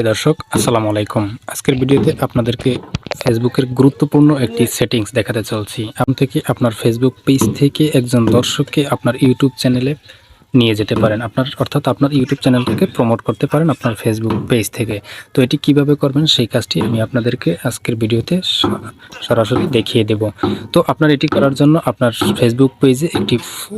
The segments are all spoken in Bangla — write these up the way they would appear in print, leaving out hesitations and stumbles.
প্রিয় দর্শক, আসসালামু আলাইকুম। আজকের ভিডিওতে আপনাদেরকে ফেসবুকের গুরুত্বপূর্ণ একটি সেটিংস দেখাতে চলছি। আপনি থেকে আপনার ফেসবুক পেজ থেকে একজন দর্শককে আপনার ইউটিউব চ্যানেলে নিয়ে যেতে পারেন, অর্থাৎ আপনার ইউটিউব চ্যানেল থেকে প্রমোট করতে পারেন আপনার ফেসবুক পেজ থেকে। তো এটি কিভাবে করবেন সেই কাজটি আমি আপনাদেরকে আজকের ভিডিওতে সরাসরি দেখিয়ে দেব। তো আপনার এটি করার জন্য আপনার ফেসবুক পেজে একটি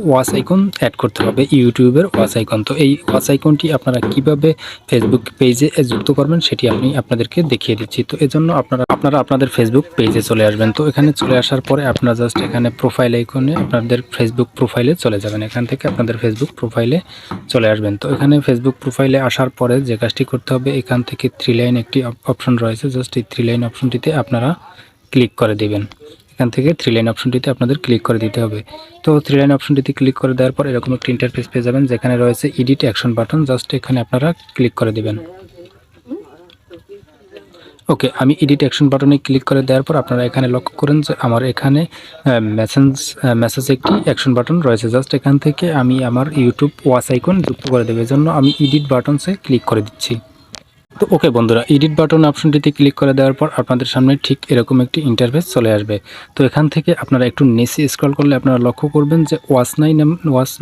ওয়াচ আইকন অ্যাড করতে হবে, ইউটিউবের ওয়াচ আইকন। তো এই ওয়াচ আইকনটি আপনারা কিভাবে ফেসবুক পেজে যুক্ত করবেন সেটি আমি আপনাদেরকে দেখিয়ে দিচ্ছি। তো এজন্য আপনারা আপনাদের ফেসবুক পেজে চলে আসবেন। তো এখানে চলে আসার পরে আপনারা জাস্ট এখানে প্রোফাইল আইকনে আপনাদের ফেসবুক প্রোফাইলে চলে যাবেন। এখান থেকে আপনাদের ফেসবুক প্রোফাইলে চলে আসবেন। তো এখানে ফেসবুক প্রোফাইলে আসার পরে যে কাজটি করতে হবে, এখান থেকে 3 লাইন একটি অপশন রয়েছে, জাস্ট এই 3 লাইন অপশনটিতে আপনারা ক্লিক করে দিবেন। এখান থেকে 3 লাইন অপশনটিতে আপনাদের ক্লিক করে দিতে হবে। তো 3 লাইন অপশনটিতে ক্লিক করে দেওয়ার পর এরকম একটি ইন্টারফেস পেয়ে যাবেন, যেখানে রয়েছে এডিট অ্যাকশন বাটন। জাস্ট এখানে আপনারা ক্লিক করে দিবেন। ওকে, আমি এডিট অ্যাকশন বাটনে ক্লিক করে দেওয়ার পর আপনারা এখানে লক্ষ্য করেন যে আমার এখানে মেসেজ একটি অ্যাকশন বাটন রয়েছে। জাস্ট এখান থেকে আমি আমার ইউটিউব ওয়াচ আইকন যুক্ত করে দেব। এজন্য আমি এডিট বাটনসে ক্লিক করে দিচ্ছি। তো ওকে বন্ধুরা, এডিট বাটন অপশনটিতে ক্লিক করে দেওয়ার পর আপনাদের সামনে ঠিক এরকম একটি ইন্টারফেস চলে আসবে। তো এখান থেকে আপনারা একটু নিচে স্ক্রল করলে আপনারা লক্ষ্য করবেন যে ওয়াচ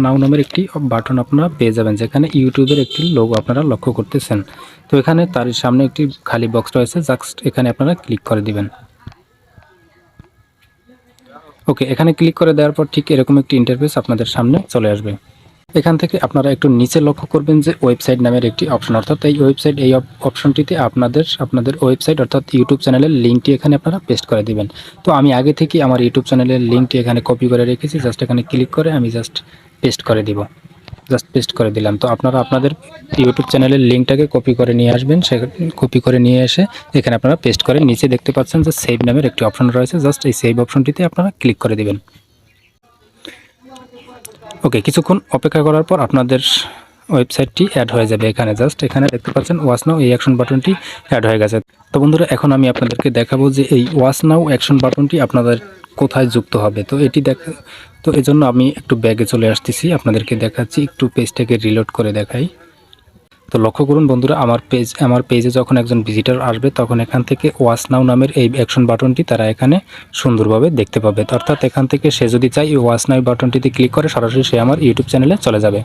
নাও নামের একটি বাটন আপনারা পেয়ে যাবেন, যেখানে ইউটিউবের একটি লোগো আপনারা লক্ষ্য করতেছেন। তো এখানে তার সামনে একটি খালি বক্স রয়েছে, জাস্ট এখানে আপনারা ক্লিক করে দিবেন। ওকে, এখানে ক্লিক করে দেওয়ার পর ঠিক এরকম একটি ইন্টারফেস আপনাদের সামনে চলে আসবে। এখান থেকে আপনারা একটু নিচে লক্ষ্য করবেন যে ওয়েবসাইট নামের একটি অপশন, অর্থাৎ এই অপশনটিতে আপনাদের ওয়েবসাইট অর্থাৎ ইউটিউব চ্যানেলের লিঙ্কটি এখানে আপনারা পেস্ট করে দিবেন। তো আমি আগে থেকে আমার ইউটিউব চ্যানেলের লিঙ্কটি এখানে কপি করে রেখেছি, জাস্ট এখানে ক্লিক করে আমি জাস্ট পেস্ট করে দিব। জাস্ট পেস্ট করে দিলাম। তো আপনারা আপনাদের ইউটিউব চ্যানেলের লিঙ্কটাকে কপি করে নিয়ে আসবেন। কপি করে নিয়ে এসে এখানে আপনারা পেস্ট করে নিচে দেখতে পাচ্ছেন যে সেভ নামের একটি অপশন রয়েছে, জাস্ট এই সেভ অপশনটিতে আপনারা ক্লিক করে দিবেন। ওকে, কিছুক্ষণ অপেক্ষা করার পর আপনাদের ওয়েবসাইটটি অ্যাড হয়ে যাবে। এখানে জাস্ট এখানে দেখতে পাচ্ছেন ওয়াচ নাও এই অ্যাকশন বাটনটি অ্যাড হয়ে গেছে। তো বন্ধুরা, এখন আমি আপনাদেরকে দেখাবো যে এই ওয়াচ নাও অ্যাকশন বাটনটি আপনাদের কোথায় যুক্ত হবে। তো এজন্য আমি একটু ব্যাগে চলে আসতেছি, আপনাদেরকে দেখাচ্ছি। একটু পেজটাকে রিলোড করে দেখাই। তো লক্ষ্য করুন বন্ধুরা, আমার পেজে যখন একজন ভিজিটর আসবে তখন এখান থেকে ওয়াচ নাও নামের এই অ্যাকশন বাটনটি তারা এখানে সুন্দরভাবে দেখতে পাবে। অর্থাৎ এখান থেকে সে যদি চায় এই ওয়াচ নাও বাটনটিতে ক্লিক করে সরাসরি সে আমার ইউটিউব চ্যানেলে চলে যাবে।